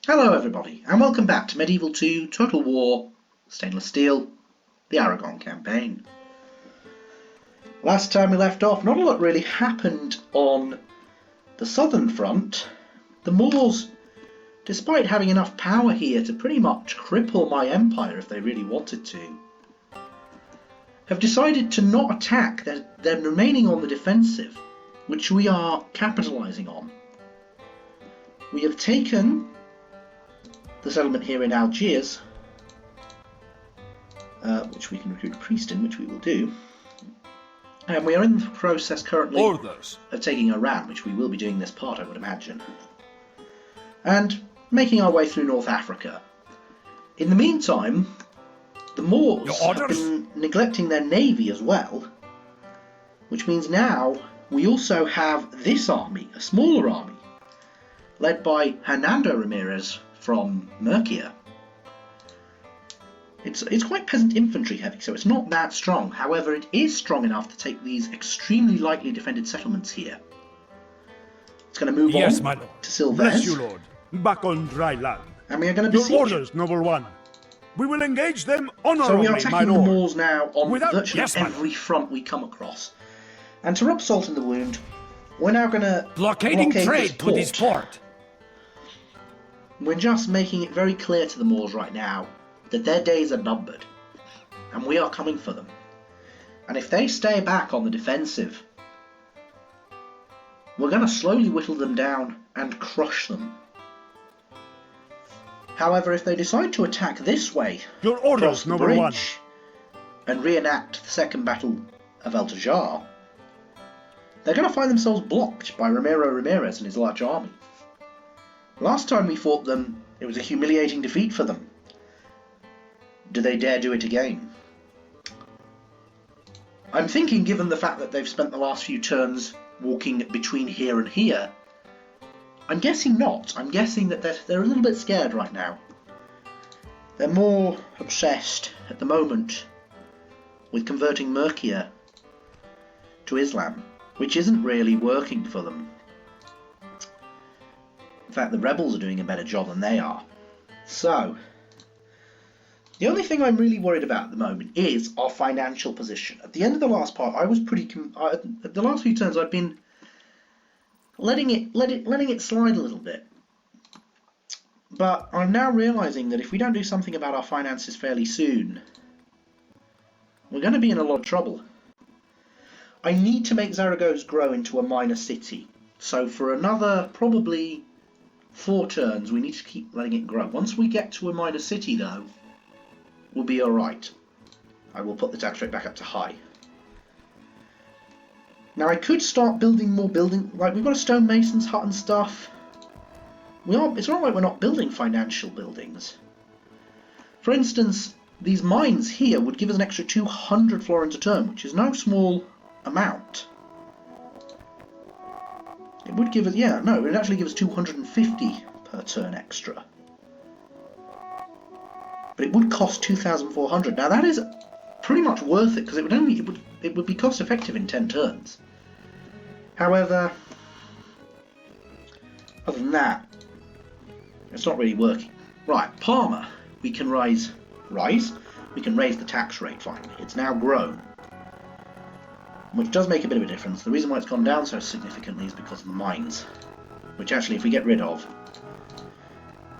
Hello everybody, and welcome back to Medieval 2 Total War Stainless Steel, the Aragon campaign. Last time we left off, not a lot really happened on the southern front. The Moors, despite having enough power here to pretty much cripple my empire if they really wanted to, have decided to not attack. They're remaining on the defensive, which we are capitalising on. We have taken the settlement here in Algiers, which we can recruit a priest in, which we will do. And we are in the process currently of taking Iran, which we will be doing this part, I would imagine. And making our way through North Africa. In the meantime, the Moors have been neglecting their navy as well, which means now we also have this army, a smaller army, led by Hernando Ramirez from Murcia. It's quite peasant infantry heavy, so it's not that strong. However, it is strong enough to take these extremely lightly defended settlements here. It's going to move on to Silves. Bless you, Lord. Back on dry land. And we are going to besiege. Your orders, noble one. We will engage them honorably, so we are attacking the Moors now on virtually every front we come across. And to rub salt in the wound, we're now going to blockade trade to this port. We're just making it very clear to the Moors right now that their days are numbered, and we are coming for them. And if they stay back on the defensive, we're going to slowly whittle them down and crush them. However, if they decide to attack this way, your orders, the bridge, and reenact the Second Battle of El Tajar, they're going to find themselves blocked by Ramiro Ramirez and his large army. Last time we fought them, it was a humiliating defeat for them. Do they dare do it again? I'm thinking, given the fact that they've spent the last few turns walking between here and here, I'm guessing not. I'm guessing that they're a little bit scared right now. They're more obsessed at the moment with converting Murcia to Islam, which isn't really working for them. In fact, the rebels are doing a better job than they are. So, the only thing I'm really worried about at the moment is our financial position. At the end of the last part, I was at the last few turns I've been letting it slide a little bit. But I'm now realising that if we don't do something about our finances fairly soon, we're going to be in a lot of trouble. I need to make Zaragoza grow into a minor city. So for another probably 4 turns, we need to keep letting it grow. Once we get to a minor city, though, we'll be alright. I will put the tax rate back up to high. Now I could start building more like we've got a stonemason's hut and stuff. It's not like we're not building financial buildings. For instance, these mines here would give us an extra 200 florins a turn, which is no small amount. It would give us, it would actually give us 250 per turn extra. But it would cost 2,400. Now that is pretty much worth it, because it would be cost effective in 10 turns. However, other than that, it's not really working. Right, Parma, we can raise. We can raise the tax rate finally. It's now grown, which does make a bit of a difference. The reason why it's gone down so significantly is because of the mines, which actually, if we get rid of,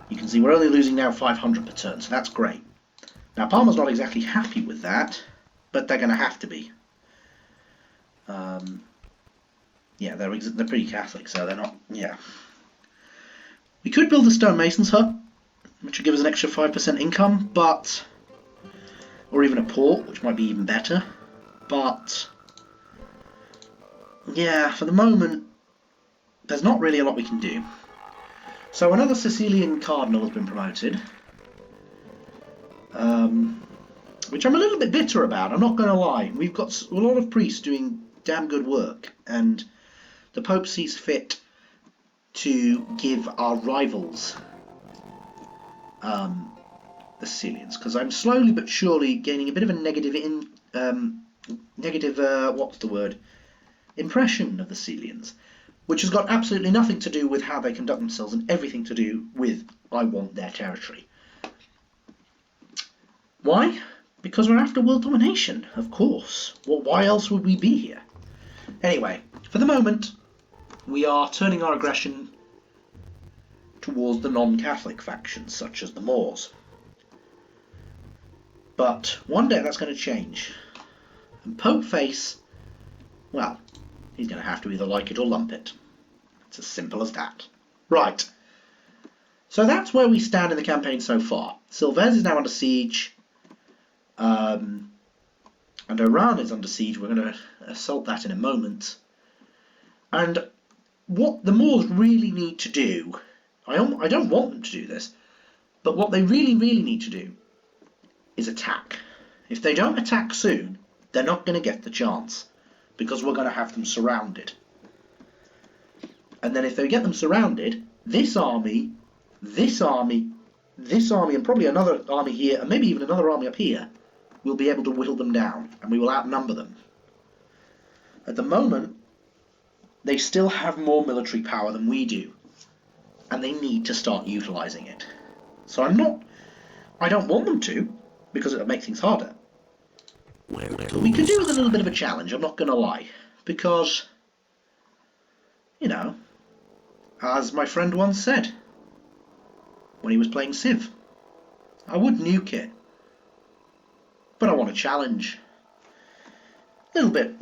you can see we're only losing now 500 per turn, so that's great. Now Parma's not exactly happy with that, but they're going to have to be. They're pretty Catholic, so they're not. Yeah, we could build a stonemason's hut, which would give us an extra 5% income, or even a port, which might be even better. But yeah, for the moment, there's not really a lot we can do. So another Sicilian cardinal has been promoted, which I'm a little bit bitter about, I'm not going to lie. We've got a lot of priests doing damn good work, and the Pope sees fit to give our rivals the Sicilians, because I'm slowly but surely gaining a bit of a negative impression of the Sicilians. which has got absolutely nothing to do with how they conduct themselves and everything to do with I want their territory. Why? Because we're after world domination, of course. Well, why else would we be here? Anyway, for the moment, we are turning our aggression towards the non-Catholic factions, such as the Moors. But one day that's going to change. And Pope Face, well, he's going to have to either like it or lump it. It's as simple as that. Right. So that's where we stand in the campaign so far. Silves is now under siege. And Iran is under siege. We're going to assault that in a moment. And what the Moors really need to do, I don't want them to do this, but what they really need to do is attack. If they don't attack soon, they're not going to get the chance, because we're going to have them surrounded. And then if they get them surrounded, this army, and probably another army here, and maybe even another army up here, will be able to whittle them down, and we will outnumber them. At the moment, they still have more military power than we do, and they need to start utilising it. So I don't want them to, because it'll make things harder. But we could do with a little bit of a challenge, I'm not going to lie, because, you know, as my friend once said, when he was playing Civ, I would nuke it, but I want a challenge. Little bit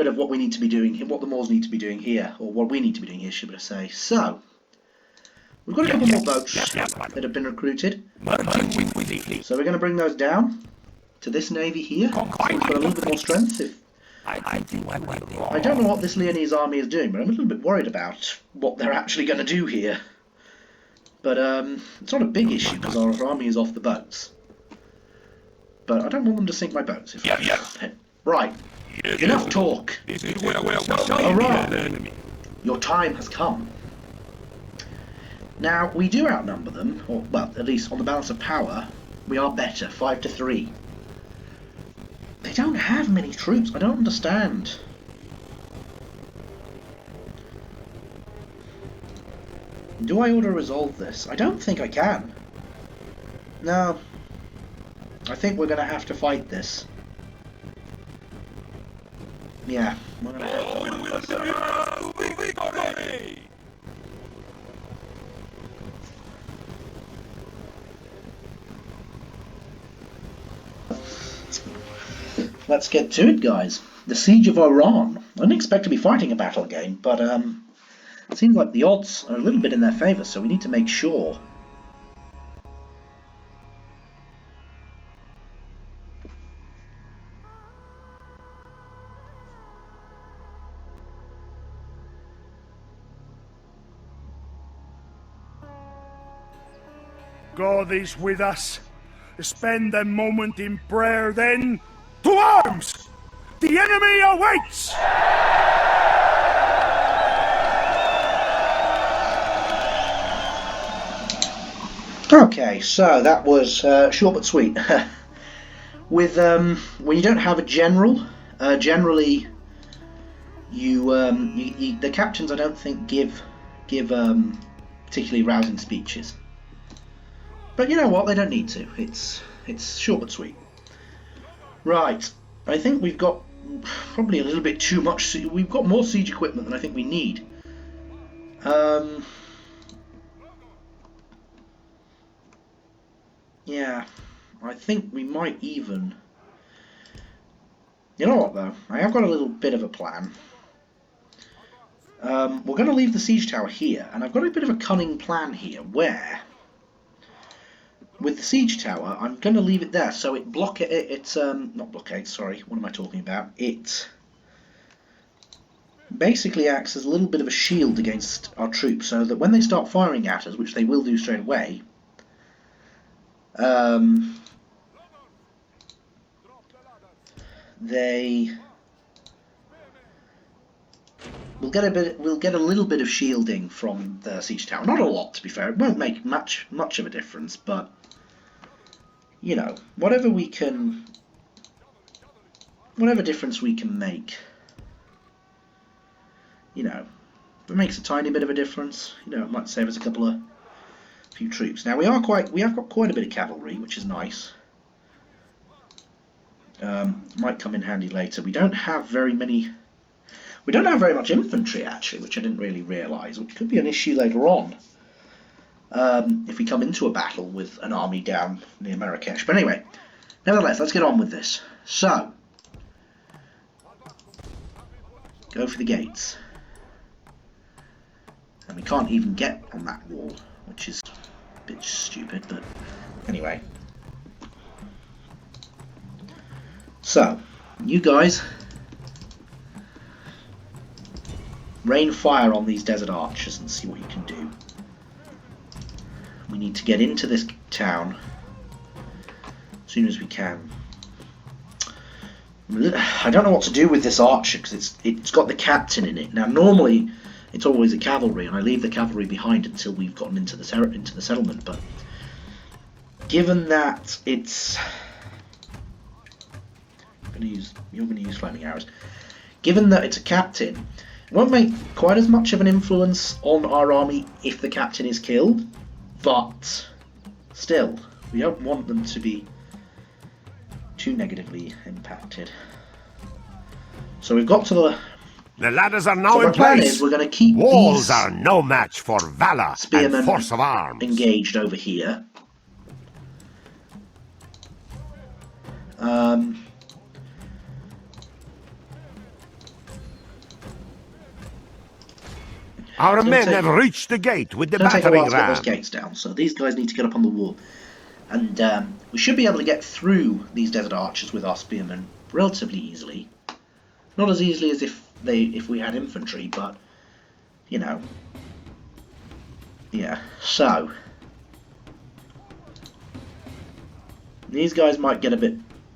of what we need to be doing, what the Moors need to be doing here, or what we need to be doing here, should I say. So, we've got a couple more boats that have been recruited. So we're going to bring those down to this navy here. So it's got a little bit more strength. I don't know what this Leonese army is doing, but I'm a little bit worried about what they're actually going to do here. But it's not a big issue because our army is off the boats. But I don't want them to sink my boats. If I can help it. Right. Enough talk. Alright. Your time has come. Now, we do outnumber them, or, well, at least on the balance of power, we are better, 5-3. They don't have many troops, I don't understand. Do I auto resolve this? I don't think I can. No. I think we're going to have to fight this. Yeah, we're going to have to. Let's get to it, guys. The Siege of Aragon. I didn't expect to be fighting a battle again, but it seems like the odds are a little bit in their favour, so we need to make sure. God is with us. Spend a moment in prayer, then. To arms! The enemy awaits! Okay, so that was short but sweet. With when you don't have a general, generally the captains I don't think give particularly rousing speeches. But you know what? They don't need to. It's short but sweet. Right. I think we've got probably a little bit too much. We've got more siege equipment than I think we need. Yeah, I think we might even. You know what though? I have got a little bit of a plan. We're going to leave the siege tower here, and I've got a bit of a cunning plan here where. With the siege tower, I'm going to leave it there, so it not blockades, sorry, what am I talking about? It basically acts as a little bit of a shield against our troops, so that when they start firing at us, which they will do straight away, they will get a little bit of shielding from the siege tower. Not a lot, to be fair. It won't make much of a difference, but you know, whatever difference we can make you know, it makes a tiny bit of a difference. You know, it might save us a few troops. Now we have got quite a bit of cavalry, which is nice. Might come in handy later. We don't have very much infantry actually, which I didn't really realise, which could be an issue later on. If we come into a battle with an army down near Marrakesh. But anyway, nevertheless, let's get on with this. So, go for the gates. And we can't even get on that wall, which is a bit stupid, but anyway. So, you guys rain fire on these desert archers and see what you can do. We need to get into this town as soon as we can. I don't know what to do with this archer because it's got the captain in it. Now normally it's always a cavalry, and I leave the cavalry behind until we've gotten into the settlement. But given that it's you're going to use flaming arrows. Given that it's a captain, it won't make quite as much of an influence on our army if the captain is killed. But still, we don't want them to be too negatively impacted. So we've got to the ladders are now so in plan place. Is we're going to keep Walls these are no match for valor and force of arms. Engaged over here. Our men have reached the gate with the battering ram. Get those gates down, so these guys need to get up on the wall. And we should be able to get through these desert archers with our spearmen relatively easily. Not as easily as if we had infantry, but you know. Yeah, so these guys might get a bit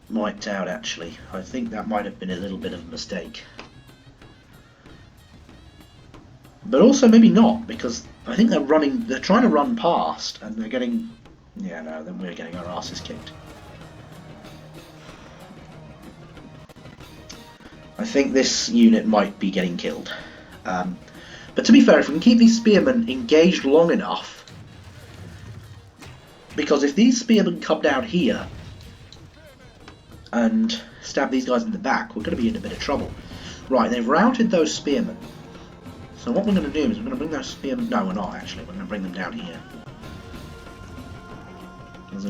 wiped out actually. I think that might have been a little bit of a mistake. But also maybe not, because I think they're trying to run past, and they're getting, yeah, no, then we're getting our asses kicked. I think this unit might be getting killed. But to be fair, if we can keep these spearmen engaged long enough, because if these spearmen come down here and stab these guys in the back, we're going to be in a bit of trouble. Right, they've routed those spearmen. So what we're going to do is we're going to bring those spearmen... No, we're not actually. We're going to bring them down here. There's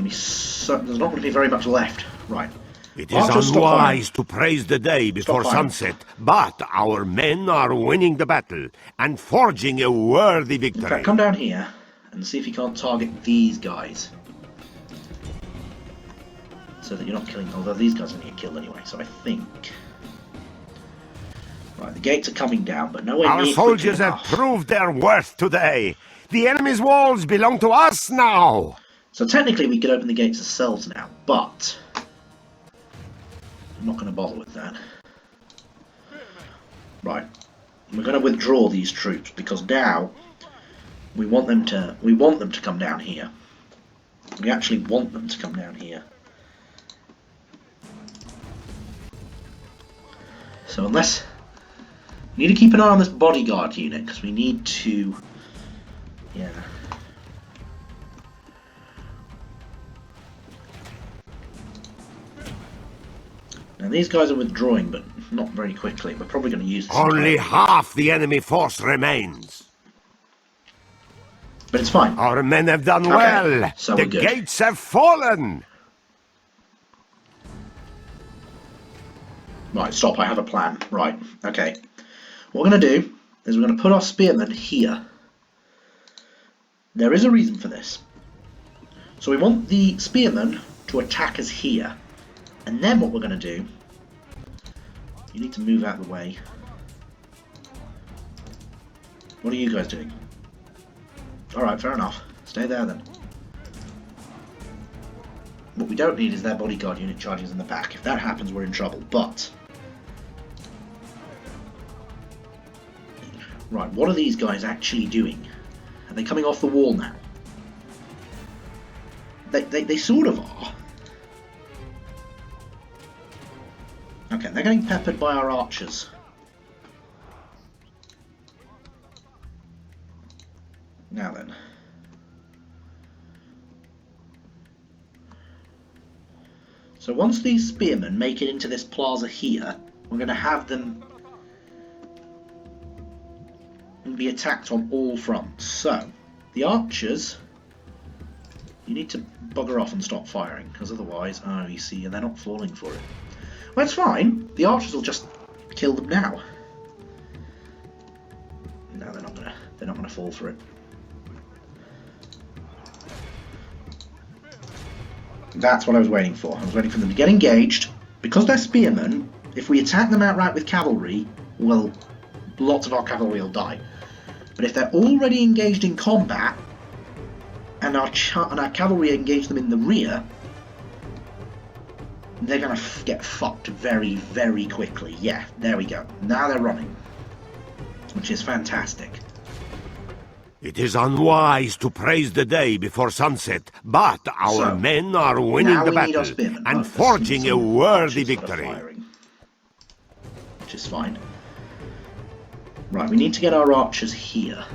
not going to be very much left. Right. It is unwise to praise the day before sunset, but our men are winning the battle and forging a worthy victory. In fact, come down here and see if you can't target these guys. So that you're not killing... Although these guys are going to get killed anyway, so I think... Right, the gates are coming down, but nowhere near. Our soldiers have proved their worth today. The enemy's walls belong to us now. So technically we could open the gates ourselves now, but I'm not going to bother with that. Right, we're going to withdraw these troops because now we want them to come down here. We actually want them to come down here. So unless... We need to keep an eye on this bodyguard unit because we need to, yeah. Now these guys are withdrawing, but not very quickly. We're probably going to use this. Only half the enemy force remains. But it's fine. Our men have done well. So the gates have fallen. Right, stop. I have a plan. Right, okay. What we're going to do is we're going to put our spearmen here. There is a reason for this. So we want the spearmen to attack us here. And then what we're going to do... You need to move out of the way. What are you guys doing? Alright, fair enough. Stay there then. What we don't need is their bodyguard unit charging us in the back. If that happens, we're in trouble. But... Right, what are these guys actually doing? Are they coming off the wall now? They sort of are. Okay, they're getting peppered by our archers. So once these spearmen make it into this plaza here, we're going to have them be attacked on all fronts. So, the archers, you need to bugger off and stop firing, because otherwise, oh, you see, they're not falling for it. Well, it's fine. The archers will just kill them now. No, they're not gonna fall for it. That's what I was waiting for. I was waiting for them to get engaged. Because they're spearmen, if we attack them outright with cavalry, well, lots of our cavalry will die. But if they're already engaged in combat, and our cavalry engage them in the rear, they're going to get fucked very, very quickly. Yeah, there we go. Now they're running, which is fantastic. It is unwise to praise the day before sunset, but our men are winning the battle and forging a worthy victory. Which is fine. Right, we need to get our archers here.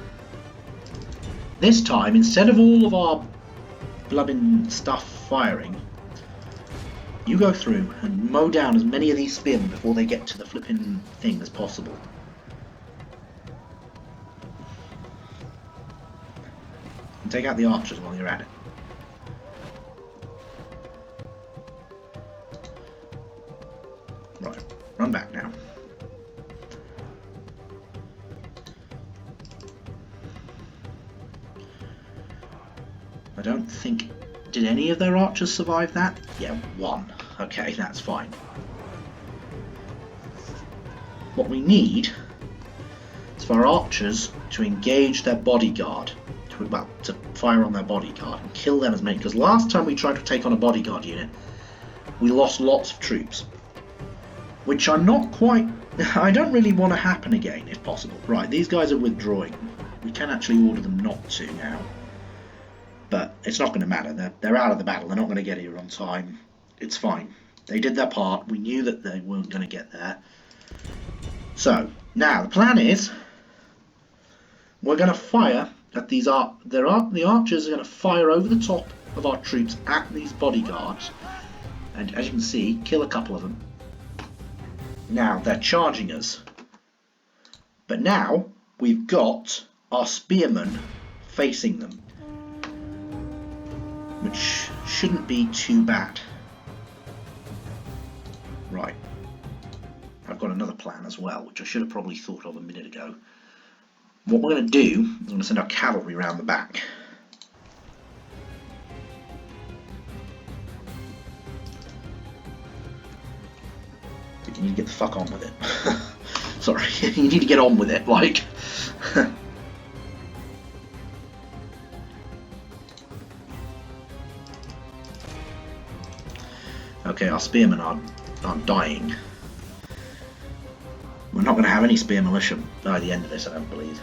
This time, instead of all of our blubbing stuff firing, you go through and mow down as many of these spearmen before they get to the flipping thing as possible. And take out the archers while you're at it. Right, run back now. I don't think... Did any of their archers survive that? Yeah, one. Okay, that's fine. What we need is for our archers to engage their bodyguard. To fire on their bodyguard and kill them as many. Because last time we tried to take on a bodyguard unit, we lost lots of troops. Which I'm not quite... I don't really want to happen again, if possible. Right, these guys are withdrawing. We can actually order them not to now. But it's not going to matter. They're out of the battle. They're not going to get here on time. It's fine. They did their part. We knew that they weren't going to get there. So, now the plan is we're going to fire at these the archers are going to fire over the top of our troops at these bodyguards. And as you can see, kill a couple of them. Now they're charging us. But now we've got our spearmen facing them, which shouldn't be too bad. Right. I've got another plan as well, which I should have probably thought of a minute ago. What we're going to do is we're going to send our cavalry around the back. But you need to get the fuck on with it. Sorry, you need to get on with it, like... Okay, our spearmen are dying. We're not going to have any spear militia by the end of this, I don't believe.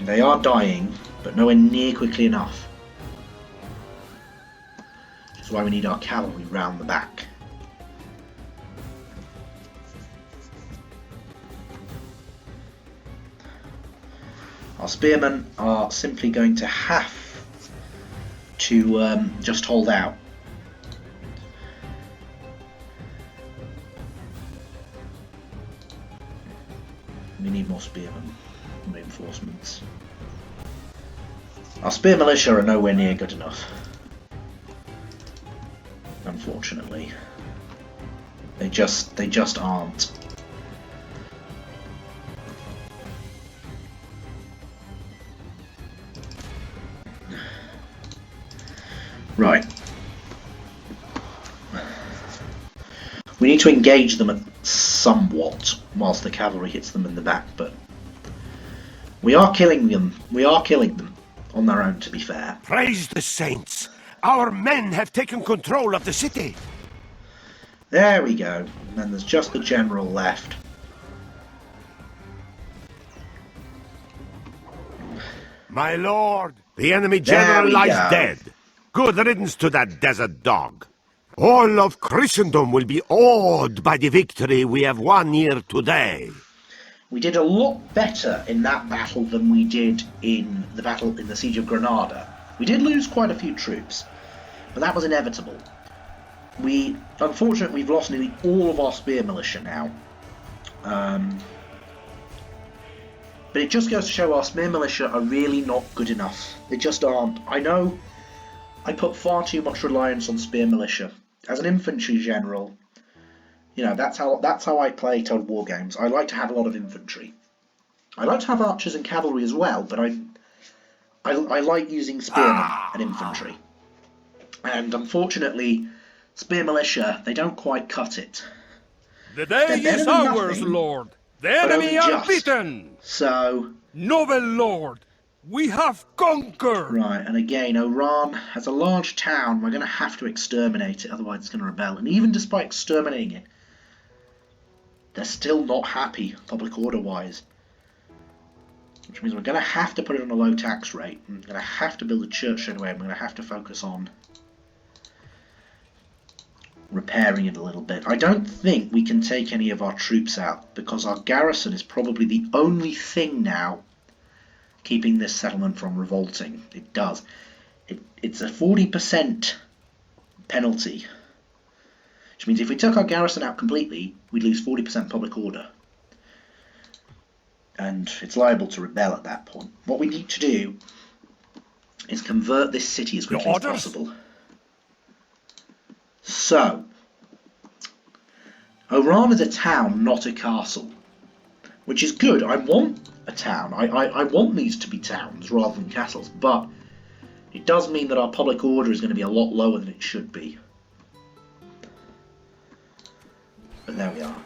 They are dying, but nowhere near quickly enough. Which is why we need our cavalry round the back. Our spearmen are simply going to have to just hold out. We need more spearmen, reinforcements. Our spear militia are nowhere near good enough, unfortunately. They just aren't. Right. We need to engage them somewhat whilst the cavalry hits them in the back, but we are killing them. We are killing them on their own, to be fair. Praise the saints! Our men have taken control of the city. There we go. And then there's just the general left. My lord, the enemy general lies dead. Good riddance to that desert dog. All of Christendom will be awed by the victory we have won here today. We did a lot better in that battle than we did in the battle in the Siege of Granada. We did lose quite a few troops, but that was inevitable. Unfortunately, we've lost nearly all of our spear militia now. But it just goes to show our spear militia are really not good enough. They just aren't. I know I put far too much reliance on spear militia. As an infantry general, you know, that's how I play Total War games. I like to have a lot of infantry. I like to have archers and cavalry as well, but I like using spearmen and infantry. And unfortunately, spear militia, they don't quite cut it. The day is ours, Lord. The enemy are beaten. So, noble Lord, we have conquered. Right, and again, Iran has a large town. We're going to have to exterminate it, otherwise it's going to rebel. And even despite exterminating it, they're still not happy, public order-wise. Which means we're going to have to put it on a low tax rate. We're going to have to build a church straight away. We're going to have to focus on repairing it a little bit. I don't think we can take any of our troops out, because our garrison is probably the only thing now keeping this settlement from revolting. It does. It's a 40% penalty, which means if we took our garrison out completely, we'd lose 40% public order. And it's liable to rebel at that point. What we need to do is convert this city as quickly as possible. So, Oran is a town, not a castle, which is good. I want a town. I want these to be towns rather than castles, but it does mean that our public order is going to be a lot lower than it should be. But there we are.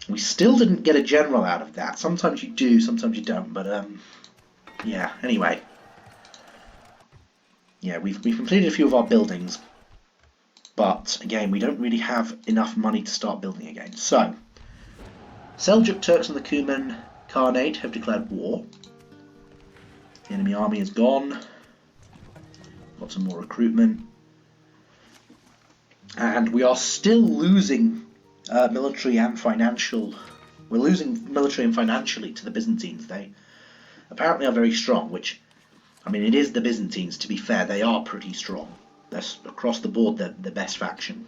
We still didn't get a general out of that. Sometimes you do, sometimes you don't, but yeah, anyway. Yeah, we've completed a few of our buildings, but again, we don't really have enough money to start building again. So, Seljuk Turks and the Cuman Khanate have declared war. The enemy army is gone. Got some more recruitment. And we are still losing military and financial. We're losing military and financially to the Byzantines. They apparently are very strong, which, I mean, it is the Byzantines, to be fair. They are pretty strong. They're, across the board, they're the best faction.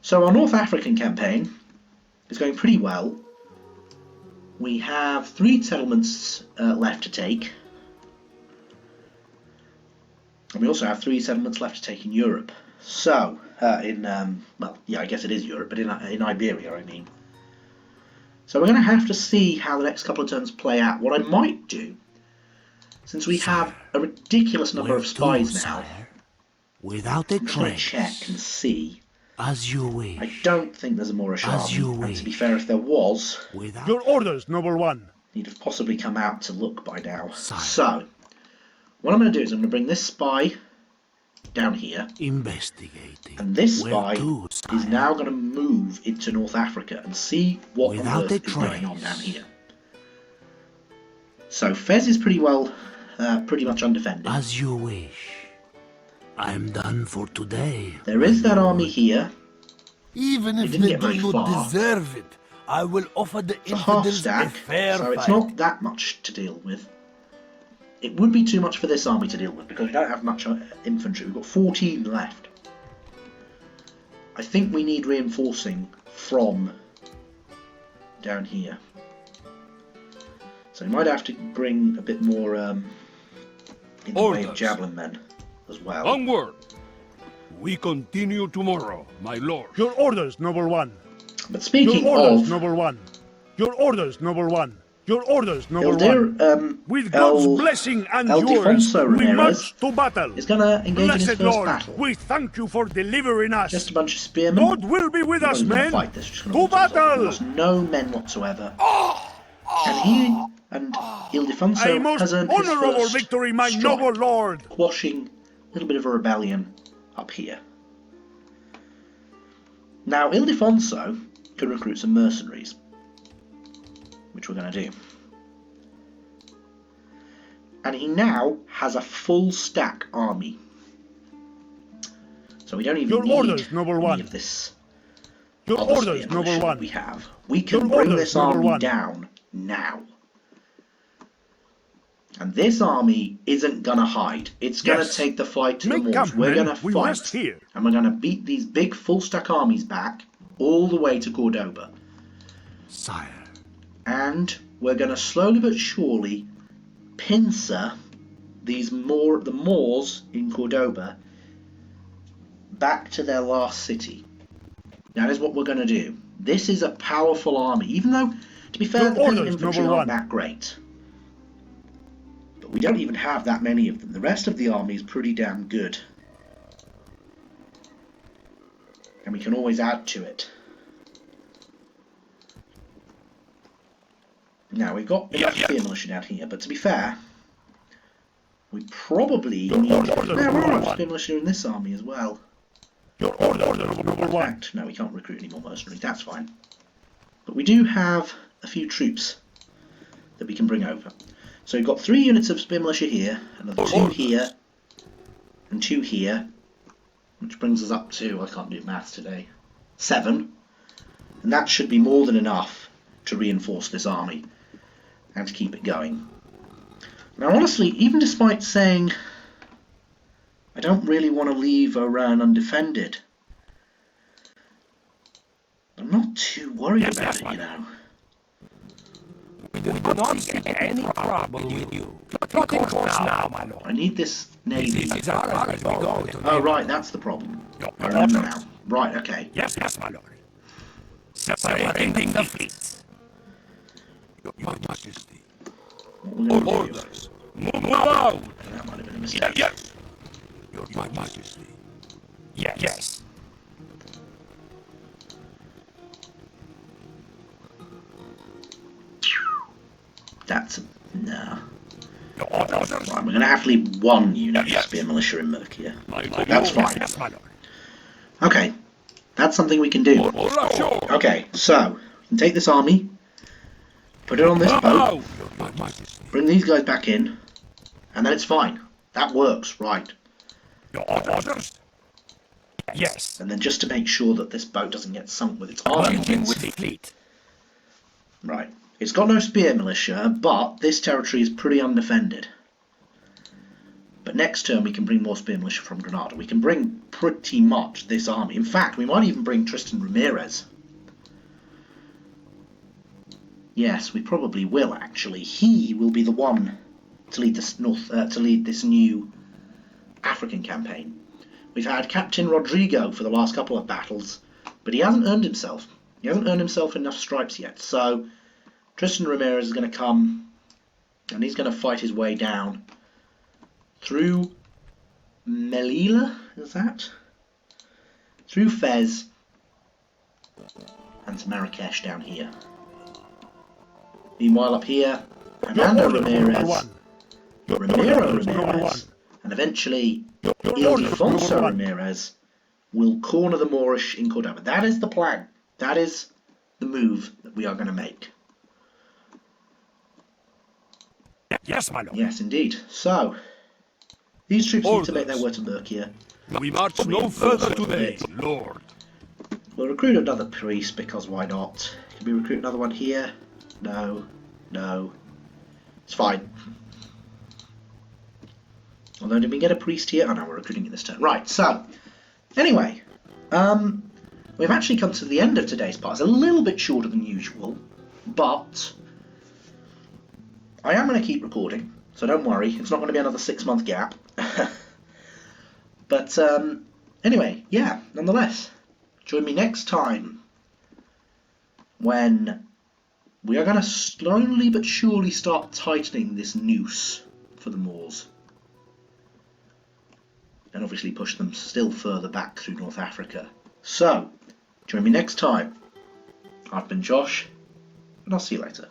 So our North African campaign is going pretty well. We have 3 settlements left to take. And we also have 3 settlements left to take in Europe. So, well, yeah, I guess it is Europe, but in Iberia, I mean. So we're going to have to see how the next couple of turns play out. What I might do, since we have a ridiculous number of spies now, without a I'm just going to check and see. As you wish. I don't think there's a Moorish army, and to be fair, if there was, your orders, noble one. He'd have possibly come out to look by now. So, what I'm going to do is I'm going to bring this spy down here, investigating, and this spy is now going to move into North Africa and see what on earth is going on down here. So Fez is pretty well, pretty much undefended. As you wish. I'm done for today. There is that army here. Even if they do not deserve it, I will offer the infidels a fair so it's fight. not that much to deal with. It would be too much for this army to deal with because we don't have much infantry. We've got 14 left. I think we need reinforcing from down here. So we might have to bring a bit more in the way of javelin men as well. Onward! We continue tomorrow, my lord. Your orders, noble one. But speaking your orders, of... noble one. Your orders, noble one. Your orders, noble one. With God's blessing and yours, we march to battle. Is going to engage in his first Lord, battle. We thank you for delivering us. Just a bunch of spearmen. God will be with us, men. Fight this. To battle! There's no men whatsoever. And he and Ildefonso has earned his honorable first victory, my strike, noble lord. quashing a little bit of a rebellion up here. Now Ildefonso can recruit some mercenaries, which we're going to do. And he now has a full stack army. So we don't even need orders, noble one. any of this. Your orders, noble one. We have. We can bring this army down now. And this army isn't gonna hide. It's gonna Yes. take the fight to the Make Moors. camp, We're men. gonna We rest fight. here. And we're gonna beat these big full stack armies back all the way to Cordoba. Sire. And we're gonna slowly but surely pincer the Moors in Cordoba back to their last city. That is what we're gonna do. This is a powerful army, even though, to be fair, Your the peasant orders, infantry number aren't one. that great. But we don't even have that many of them. The rest of the army is pretty damn good. And we can always add to it. Now, we've got enough spear militia down here, but to be fair, we probably need... No, we're not spear militia in this army as well. Your order, number In one. fact, no, we can't recruit any more mercenaries, that's fine. But we do have a few troops that we can bring over. So we've got 3 units of spear militia here, another 2 here, and 2 here, which brings us up to, I can't do maths today, 7. And that should be more than enough to reinforce this army and to keep it going. Now honestly, even despite saying I don't really want to leave Iran undefended, I'm not too worried about it, you know. We do not see any trouble with you. Plotting course now, my lord. I need this navy. This is our Aragon. Oh right, that's the problem. I remember now. Right, okay. Yes, my lord. Separating the fleets. Your Majesty. What we're going to do. Orders. Move out. That might have been a mistake. Yes. Your Majesty. Yes. That's no. Your orders. Right, we're going to have to leave 1 unit of spear militia in Mercia. That's fine. Yes, my lord. Okay, that's something we can do. Okay, so we can take this army, put it on this boat, Your Majesty. bring these guys back in, and then it's fine. That works, right? Your orders. Yes. And then just to make sure that this boat doesn't get sunk with its army, Working with the fleet. right? It's got no spear militia, but this territory is pretty undefended. But next turn we can bring more spear militia from Granada. We can bring pretty much this army. In fact, we might even bring Tristan Ramirez. Yes, we probably will actually. He will be the one to lead this this new African campaign. We've had Captain Rodrigo for the last couple of battles, but he hasn't earned himself. He hasn't earned himself enough stripes yet. So Tristan Ramirez is going to come, and he's going to fight his way down through Melilla, is that? Through Fez and to Marrakesh down here. Meanwhile up here, Hernando Ramirez, Ramiro Ramirez, and eventually Ildefonso Ramirez will corner the Moorish in Cordoba. That is the plan. That is the move that we are going to make. Yes, my lord. Yes, indeed. So, these troops need to make their way to Mercia. We march no further today, lord. We'll recruit another priest, because why not? Can we recruit another one here? No. It's fine. Although, did we get a priest here? Oh no, we're recruiting it this turn. Right, so, anyway, we've actually come to the end of today's part. It's a little bit shorter than usual, but I am going to keep recording, so don't worry. It's not going to be another 6-month gap. But, anyway, yeah, nonetheless, join me next time when we are going to slowly but surely start tightening this noose for the Moors. And obviously push them still further back through North Africa. So, join me next time. I've been Josh, and I'll see you later.